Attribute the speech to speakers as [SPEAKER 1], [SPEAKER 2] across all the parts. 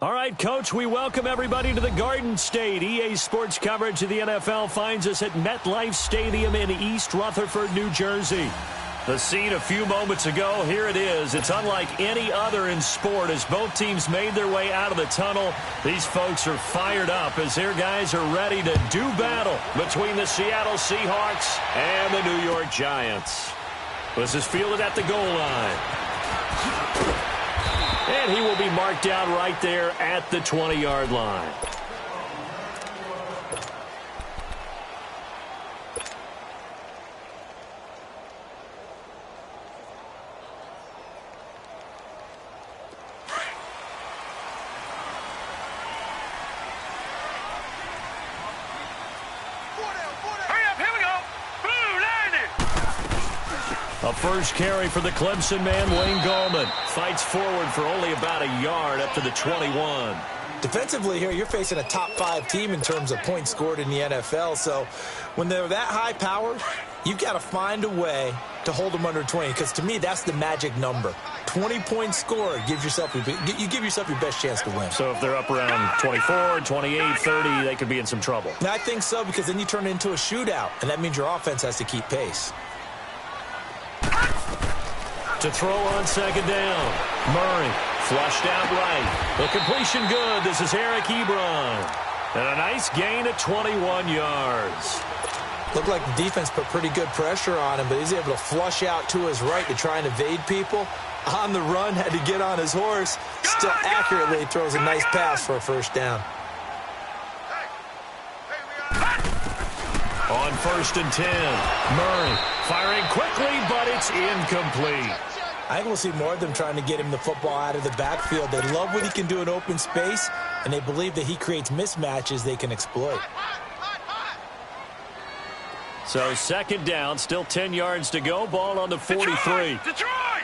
[SPEAKER 1] All right, Coach, we welcome everybody to the Garden State. EA Sports coverage of the NFL finds us at MetLife Stadium in East Rutherford, New Jersey. The scene a few moments ago, here it is. It's unlike any other in sport as both teams made their way out of the tunnel. These folks are fired up as their guys are ready to do battle between the Seattle Seahawks and the New York Giants. This is fielded at the goal line. And he will be marked down right there at the 20-yard line. A first carry for the Clemson man, Wayne Gallman. Fights forward for only about a yard up to the 21.
[SPEAKER 2] Defensively here, you're facing a top 5 team in terms of points scored in the NFL. So when they're that high powered, you've got to find a way to hold them under 20. Because to me, that's the magic number. 20 points scored, you give yourself your best chance to win.
[SPEAKER 1] So if they're up around 24, 28, 30, they could be in some trouble.
[SPEAKER 2] I think so, because then you turn it into a shootout. And that means your offense has to keep pace.
[SPEAKER 1] To throw on second down. Murray flushed out right. The completion good. This is Eric Ebron. And a nice gain at 21 yards.
[SPEAKER 2] Looked like the defense put pretty good pressure on him, but he's able to flush out to his right to try and evade people. On the run, had to get on his horse. Still accurately throws a nice pass for a first down.
[SPEAKER 1] On 1st and 10, Murray firing quickly, but it's incomplete.
[SPEAKER 2] I think we'll see more of them trying to get him the football out of the backfield. They love what he can do in open space, and they believe that he creates mismatches they can exploit.
[SPEAKER 1] So second down, still 10 yards to go. Ball on the 43.
[SPEAKER 3] Detroit!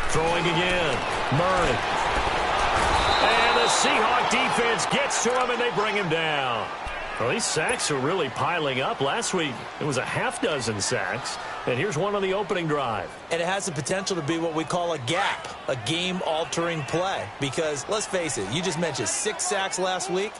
[SPEAKER 1] Throwing again, Murray. And the Seahawk defense gets to him, and they bring him down. Well, these sacks are really piling up. Last week, it was a half-dozen sacks. And here's one on the opening drive.
[SPEAKER 2] And it has the potential to be what we call a gap, a game-altering play. Because, let's face it, you just mentioned 6 sacks last week.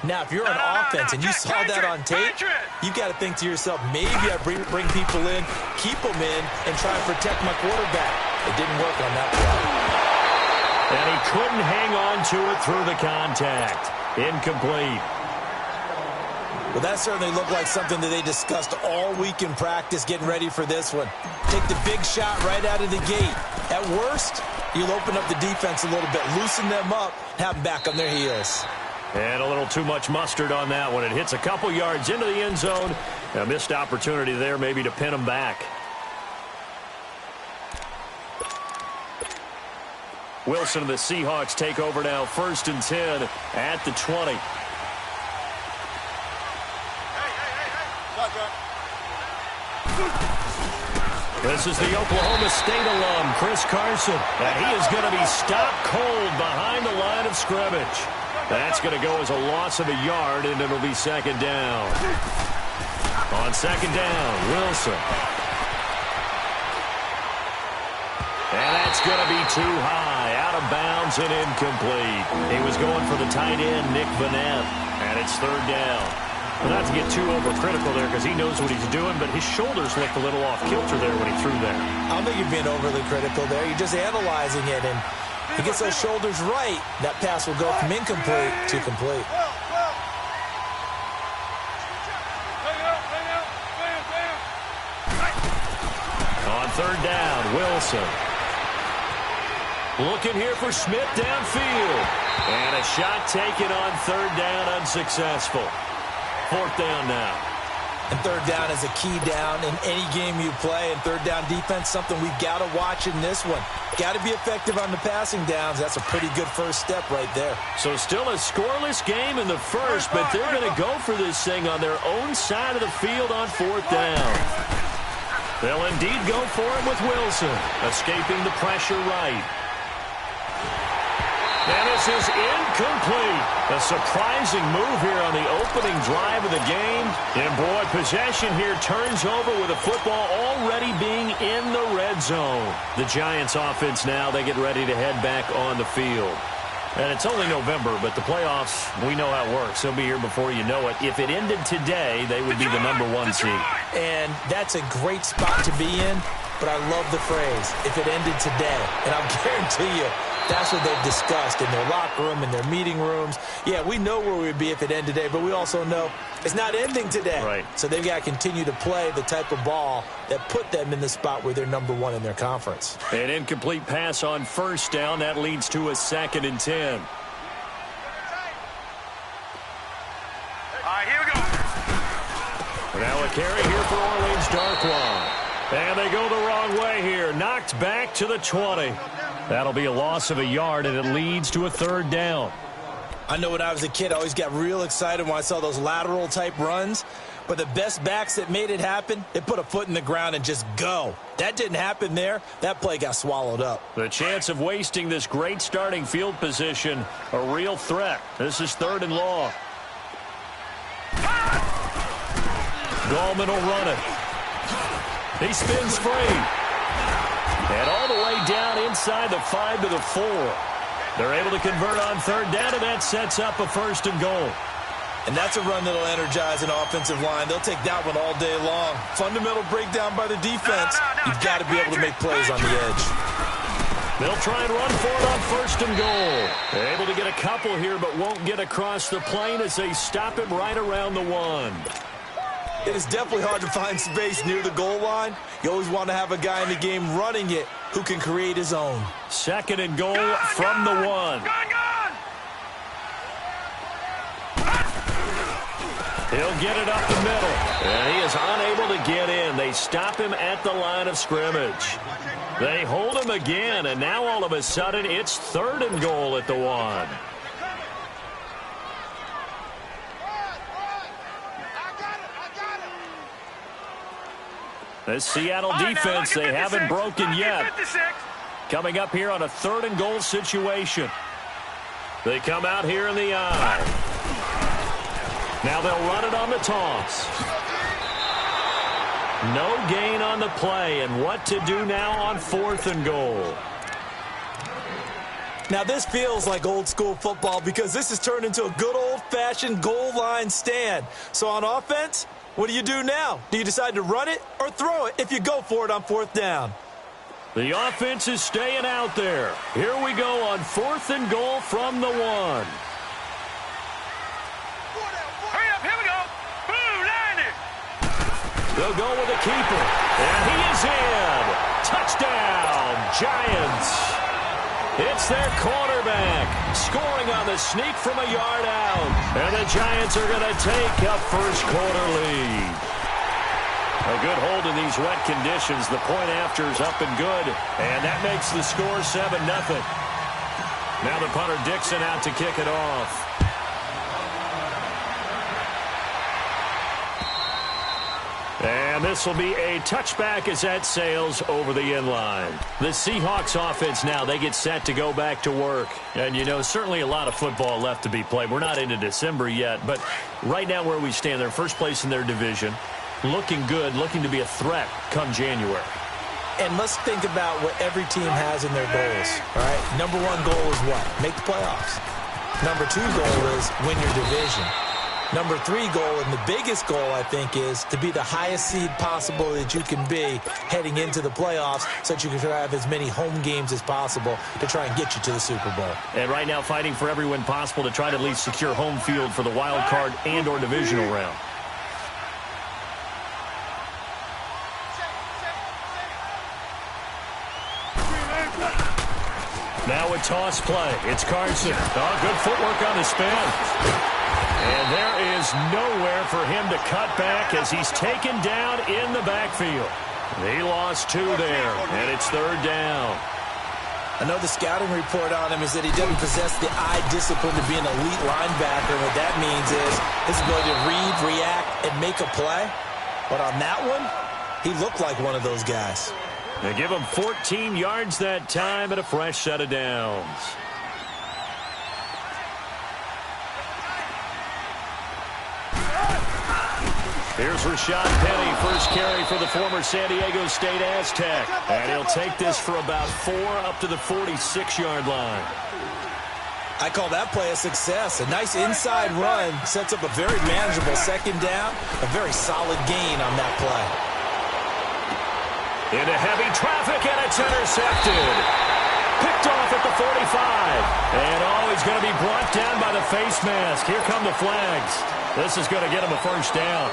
[SPEAKER 2] Now, if you're on offense and you saw that on tape, you've got to think to yourself, maybe I bring people in, keep them in, and try and protect my quarterback. It didn't work on that play.
[SPEAKER 1] And he couldn't hang on to it through the contact. Incomplete.
[SPEAKER 2] Well, that certainly looked like something that they discussed all week in practice getting ready for this one. Take the big shot right out of the gate. At worst, you'll open up the defense a little bit, loosen them up, have them back on their heels.
[SPEAKER 1] And a little too much mustard on that one. It hits a couple yards into the end zone. A missed opportunity there maybe to pin them back. Wilson and the Seahawks take over now, 1st and 10 at the 20. This is the Oklahoma State alum, Chris Carson. And he is going to be stopped cold behind the line of scrimmage. That's going to go as a loss of a yard, and it'll be second down. On second down, Wilson. And that's going to be too high, out of bounds and incomplete. He was going for the tight end, Nick Vanette, and it's third down. Well, not to get too overcritical there because he knows what he's doing, but his shoulders looked a little off kilter there when he threw there.
[SPEAKER 2] I don't think you're being overly critical there. You're just analyzing it, and if he gets those shoulders right, that pass will go from incomplete to complete.
[SPEAKER 1] On third down, Wilson. Looking here for Smith downfield. And a shot taken on third down, unsuccessful. Fourth down now.
[SPEAKER 2] And third down is a key down in any game you play. And third down defense, something we've got to watch in this one. Got to be effective on the passing downs. That's a pretty good first step right there.
[SPEAKER 1] So still a scoreless game in the first, but they're going to go for this thing on their own side of the field on fourth down. They'll indeed go for it with Wilson, escaping the pressure right. And this is incomplete. A surprising move here on the opening drive of the game. And boy, possession here turns over with the football already being in the red zone. The Giants offense now, they get ready to head back on the field. And it's only November, but the playoffs, we know how it works. They'll be here before you know it. If it ended today, they would be the #1 seed.
[SPEAKER 2] And that's a great spot to be in, but I love the phrase, if it ended today. And I'll guarantee you, that's what they've discussed in their locker room, in their meeting rooms. Yeah, we know where we would be if it ended today, but we also know it's not ending today.
[SPEAKER 1] Right.
[SPEAKER 2] So they've got to continue to play the type of ball that put them in the spot where they're #1 in their conference.
[SPEAKER 1] An incomplete pass on first down. That leads to a 2nd and 10.
[SPEAKER 3] All right, here we go.
[SPEAKER 1] Now a carry here for Orleans Darkwan. And they go the wrong way here. Knocked back to the 20. That'll be a loss of a yard, and it leads to a 3rd down.
[SPEAKER 2] I know when I was a kid, I always got real excited when I saw those lateral-type runs. But the best backs that made it happen, they put a foot in the ground and just go. That didn't happen there. That play got swallowed up.
[SPEAKER 1] The chance of wasting this great starting field position, a real threat. This is 3rd and long. Gallman will run it. He spins free. And all the way down inside the 5 to the 4. They're able to convert on 3rd down, and that sets up a 1st and goal.
[SPEAKER 2] And that's a run that'll energize an offensive line. They'll take that one all day long. Fundamental breakdown by the defense. You've got to be able to make plays on the edge.
[SPEAKER 1] They'll try and run for it on 1st and goal. They're able to get a couple here, but won't get across the plane as they stop it right around the 1.
[SPEAKER 2] It is definitely hard to find space near the goal line. You always want to have a guy in the game running it who can create his own.
[SPEAKER 1] 2nd and goal from the 1. He'll get it up the middle. And he is unable to get in. They stop him at the line of scrimmage. They hold him again, and now all of a sudden it's 3rd and goal at the 1. This Seattle defense, they haven't broken yet. Coming up here on a 3rd and goal situation. They come out here in the eye. Now they'll run it on the toss. No gain on the play, and what to do now on 4th and goal.
[SPEAKER 2] Now this feels like old school football because this has turned into a good old-fashioned goal line stand. So on offense, what do you do now? Do you decide to run it or throw it if you go for it on 4th down?
[SPEAKER 1] The offense is staying out there. Here we go on 4th and goal from the 1.
[SPEAKER 3] Hurry up, here we go. Boom, landed.
[SPEAKER 1] They'll go with the keeper. And he is in. Touchdown, Giants. It's their quarterback scoring on the sneak from a yard out. And the Giants are going to take a first-quarter lead. A good hold in these wet conditions. The point after is up and good. And that makes the score 7-0. Now the punter Dixon out to kick it off. And this will be a touchback as that sails over the end line. The Seahawks offense now, they get set to go back to work. And, you know, certainly a lot of football left to be played. We're not into December yet, but right now where we stand, they're first place in their division. Looking good, looking to be a threat come January.
[SPEAKER 2] And let's think about what every team has in their goals, all right? #1 goal is what? Make the playoffs. #2 goal is win your division. #3 goal, and the biggest goal, I think, is to be the highest seed possible that you can be heading into the playoffs so that you can have as many home games as possible to try and get you to the Super Bowl.
[SPEAKER 1] And right now fighting for every win possible to try to at least secure home field for the wild card and or divisional round. Now a toss play. It's Carson. Oh, good footwork on the spin. And there is nowhere for him to cut back as he's taken down in the backfield. He lost 2 there, and it's 3rd down.
[SPEAKER 2] I know the scouting report on him is that he doesn't possess the eye discipline to be an elite linebacker. What that means is his ability to read, react, and make a play. But on that one, he looked like one of those guys.
[SPEAKER 1] They give him 14 yards that time and a fresh set of downs. Here's Rashad Penny, first carry for the former San Diego State Aztec. And he'll take this for about 4 up to the 46-yard line.
[SPEAKER 2] I call that play a success. A nice inside run sets up a very manageable second down. A very solid gain on that play.
[SPEAKER 1] Into heavy traffic, and it's intercepted. Picked off at the 45. And he's going to be brought down by the face mask. Here come the flags. This is going to get him a first down.